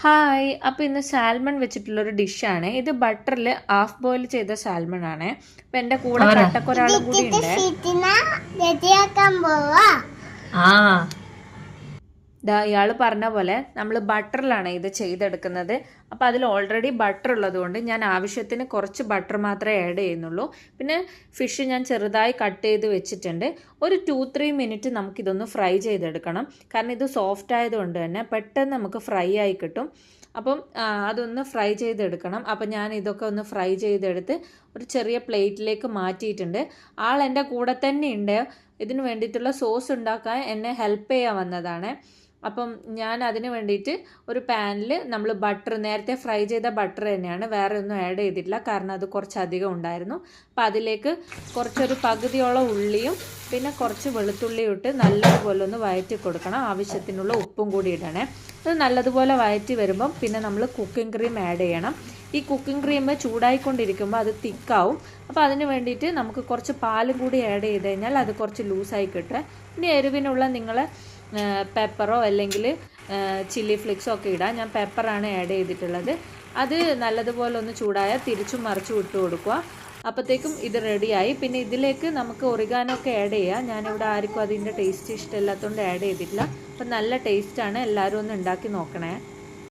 Hi! അപ്പോൾ ഇന്ന് salmon വെച്ചിട്ടുള്ളൊരു ഡിഷാണ്. ഇത് ബട്ടറിൽ ഹാഫ് ബോയിൽ ചെയ്ത സാൽമൺ ആണ്. അപ്പം എൻ്റെ കൂടെ കട്ടക്കൊരാളും കൂടി ഉണ്ട്. ഇയാൾ പറഞ്ഞ പോലെ നമ്മൾ ബട്ടറിലാണ് ഇത് ചെയ്തെടുക്കുന്നത്. അപ്പോൾ അതിൽ ഓൾറെഡി ബട്ടർ ഉള്ളതുകൊണ്ട് ഞാൻ ആവശ്യത്തിന് കുറച്ച് ബട്ടർ മാത്രമേ ആഡ് ചെയ്യുന്നുള്ളൂ. പിന്നെ ഫിഷ് ഞാൻ ചെറുതായി കട്ട് ചെയ്ത് വെച്ചിട്ടുണ്ട്. ഒരു 2-3 മിനിറ്റ് നമുക്കിതൊന്ന് ഫ്രൈ ചെയ്തെടുക്കണം. കാരണം ഇത് സോഫ്റ്റ് ആയതുകൊണ്ട് തന്നെ പെട്ടെന്ന് നമുക്ക് ഫ്രൈ ആയി കിട്ടും. അപ്പം അതൊന്ന് ഫ്രൈ ചെയ്തെടുക്കണം. അപ്പം ഞാൻ ഇതൊക്കെ ഒന്ന് ഫ്രൈ ചെയ്തെടുത്ത് ഒരു ചെറിയ പ്ലേറ്റിലേക്ക് മാറ്റിയിട്ടുണ്ട്. ആൾ എൻ്റെ കൂടെ തന്നെ ഉണ്ട്. ഇതിന് വേണ്ടിയിട്ടുള്ള സോസ് ഉണ്ടാക്കാൻ എന്നെ ഹെൽപ്പ് ചെയ്യാൻ വന്നതാണ്. അപ്പം ഞാൻ അതിന് വേണ്ടിയിട്ട് ഒരു പാനിൽ നമ്മൾ ബട്ടർ നേരത്തെ ഫ്രൈ ചെയ്ത ബട്ടർ തന്നെയാണ്, വേറെ ഒന്നും ആഡ് ചെയ്തിട്ടില്ല, കാരണം അത് കുറച്ചധികം ഉണ്ടായിരുന്നു. അപ്പോൾ അതിലേക്ക് കുറച്ചൊരു പകുതിയോളം ഉള്ളിയും പിന്നെ കുറച്ച് വെളുത്തുള്ളിയും ഇട്ട് നല്ലതുപോലെ ഒന്ന് വഴറ്റി കൊടുക്കണം. ആവശ്യത്തിനുള്ള ഉപ്പും കൂടി ഇടണേ. അത് നല്ലതുപോലെ വഴറ്റി വരുമ്പം പിന്നെ നമ്മൾ കുക്കിംഗ് ക്രീം ആഡ് ചെയ്യണം. ഈ കുക്കിംഗ് ക്രീം ചൂടായിക്കൊണ്ടിരിക്കുമ്പോൾ അത് തിക്കാവും. അപ്പോൾ അതിന് വേണ്ടിയിട്ട് നമുക്ക് കുറച്ച് പാലും കൂടി ആഡ് ചെയ്ത് കഴിഞ്ഞാൽ അത് കുറച്ച് ലൂസായി കിട്ടുക. ഇനി എരിവിനുള്ള നിങ്ങൾ പെപ്പറോ അല്ലെങ്കിൽ ചില്ലി ഫ്ലിക്സോ ഒക്കെ ഇടാം. ഞാൻ പെപ്പറാണ് ആഡ് ചെയ്തിട്ടുള്ളത്. അത് നല്ലതുപോലെ ഒന്ന് ചൂടായാൽ തിരിച്ചും മറിച്ചും ഇട്ട് കൊടുക്കുക. അപ്പോഴത്തേക്കും ഇത് റെഡിയായി. പിന്നെ ഇതിലേക്ക് നമുക്ക് ഒറിഗാനോ ഒക്കെ ആഡ് ചെയ്യാം. ഞാനിവിടെ ആർക്കും അതിൻ്റെ ടേസ്റ്റ് ഇഷ്ടമില്ലാത്തതുകൊണ്ട് ആഡ് ചെയ്തിട്ടില്ല. അപ്പം നല്ല ടേസ്റ്റാണ്. എല്ലാവരും ഒന്ന് ഉണ്ടാക്കി നോക്കണേ.